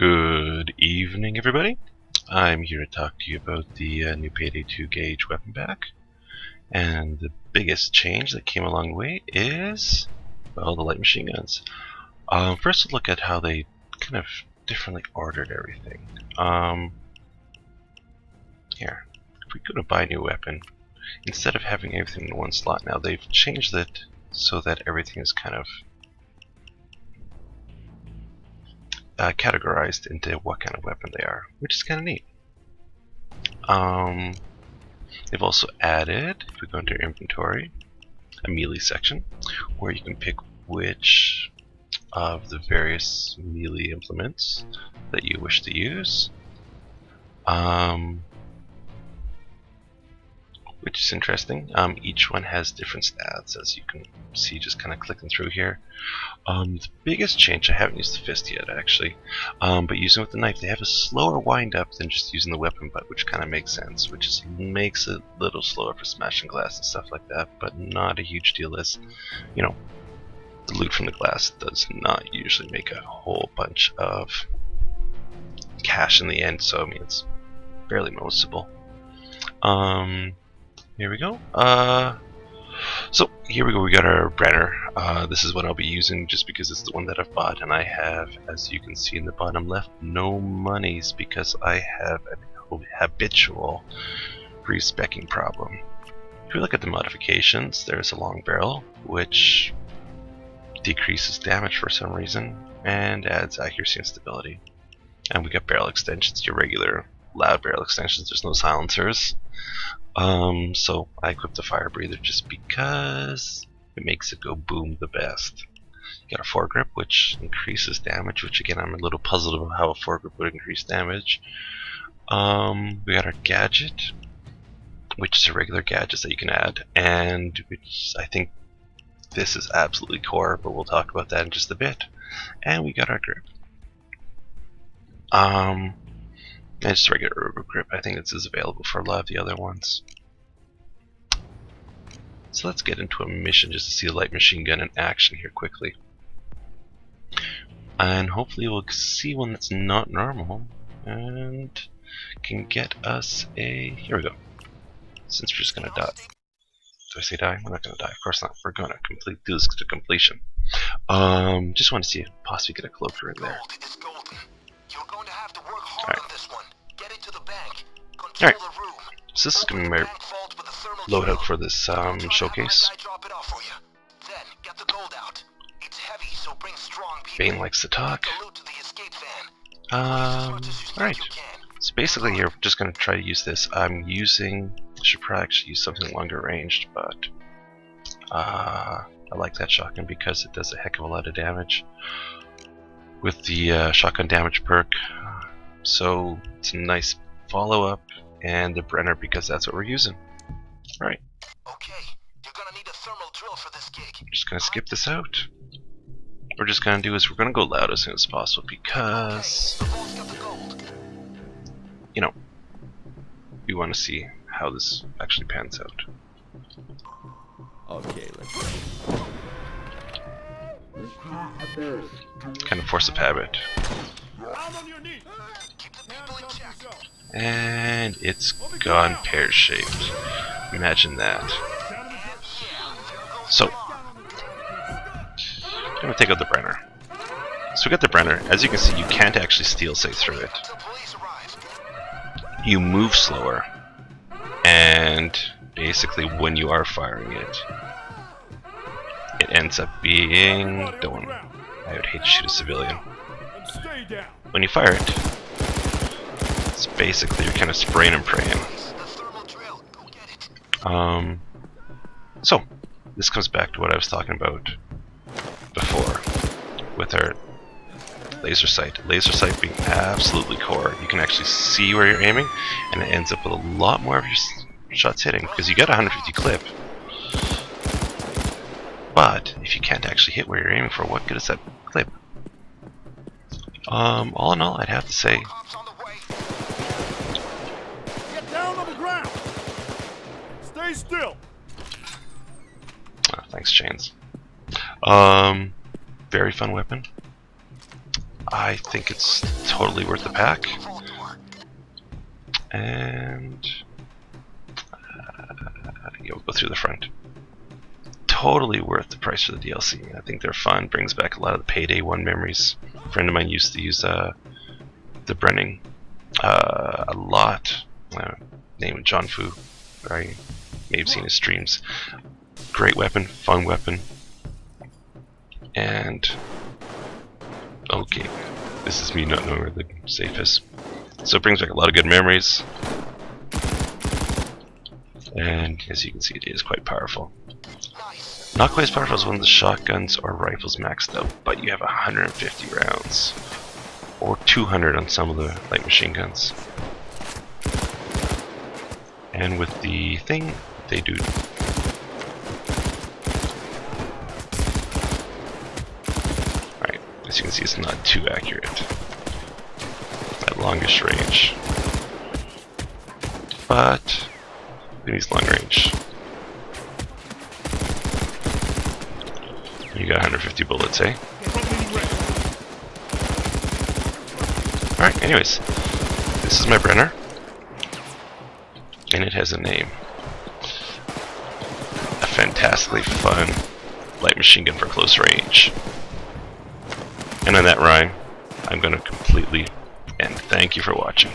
Good evening, everybody. I'm here to talk to you about the new Payday 2 Gage weapon pack. And the biggest change that came along the way is, well, the light machine guns. First, we'll look at how they kind of differently ordered everything. Here, if we go to buy a new weapon, instead of having everything in one slot now, they've changed it so that everything is kind of categorized into what kind of weapon they are, which is kind of neat. They've also added, if we go into inventory, a melee section where you can pick which of the various melee implements that you wish to use, which is interesting. Each one has different stats, as you can see just kind of clicking through here. The biggest change, I haven't used the fist yet actually, but using it with the knife, they have a slower wind up than just using the weapon butt, which kind of makes sense, which is, makes it a little slower for smashing glass and stuff like that, but not a huge deal, as you know, the loot from the glass does not usually make a whole bunch of cash in the end, so I mean it's fairly noticeable. Here we go. So here we go. We got our Brenner. This is what I'll be using just because it's the one that I've bought, and I have, as you can see in the bottom left, no monies because I have a habitual respecking problem. If we look at the modifications, there's a long barrel which decreases damage for some reason and adds accuracy and stability. And we got barrel extensions, your regular loud barrel extensions. There's no silencers. So I equipped the fire breather just because it makes it go boom the best. You got a foregrip, which increases damage, which again I'm a little puzzled about how a foregrip would increase damage. We got our gadget, which is a regular gadget that you can add, and which I think this is absolutely core, but we'll talk about that in just a bit. And we got our grip. And just regular rubber grip. I think this is available for a lot of the other ones. So let's get into a mission just to see a light machine gun in action here quickly. And hopefully we'll see one that's not normal and can get us a... Here we go. Since we're just gonna die. Do I say die? We're not gonna die. Of course not. We're gonna do this to completion. Just want to see if possibly get a cloaker in there. Alright, so this is going to be my loadout for this showcase. Bane likes to talk. Alright, so basically here, we're just going to try to use this. I should probably actually use something longer ranged, but I like that shotgun because it does a heck of a lot of damage with the shotgun damage perk. So it's a nice follow-up, and the Brenner because that's what we're using. Right. Okay, you're gonna need a thermal drill for this gig. I'm just gonna skip this out. What we're just gonna do is we're gonna go loud as soon as possible because you know, we want to see how this actually pans out. Okay, let's go. Kind of force of habit. And it's gone pear-shaped. Imagine that. So, I'm going to take out the Brenner. So we got the Brenner. As you can see, you can't actually steel sight through it. You move slower. And basically when you are firing it, it ends up being... I would hate to shoot a civilian. When you fire it, it's basically you're kind of spraying and praying. So this comes back to what I was talking about before with our laser sight. Laser sight being absolutely core. You can actually see where you're aiming, and it ends up with a lot more of your shots hitting because you got 150 clip. But if you can't actually hit where you're aiming for, what good is that clip? All in all, I'd have to say, Get down on the ground. Stay still. Oh, thanks, Chains. Very fun weapon. I think it's totally worth the pack. And yeah, we'll go through the front. Totally worth the price for the DLC. I think they're fun. Brings back a lot of the Payday 1 memories. A friend of mine used to use the Brenner a lot. Name John Fu. I may have seen his streams. Great weapon, fun weapon. And okay, this is me not knowing where the safe is. So it brings back a lot of good memories. And as you can see, it is quite powerful. Not quite as powerful as one of the shotguns or rifles maxed out, but you have 150 rounds. Or 200 on some of the light machine guns. And with the thing, they do. Alright, as you can see, it's not too accurate at longest range. But it needs long range. You got 150 bullets, eh? Alright, anyways. This is my Brenner. And it has a name. A fantastically fun light machine gun for close range. And on that rhyme, I'm going to completely end. Thank you for watching.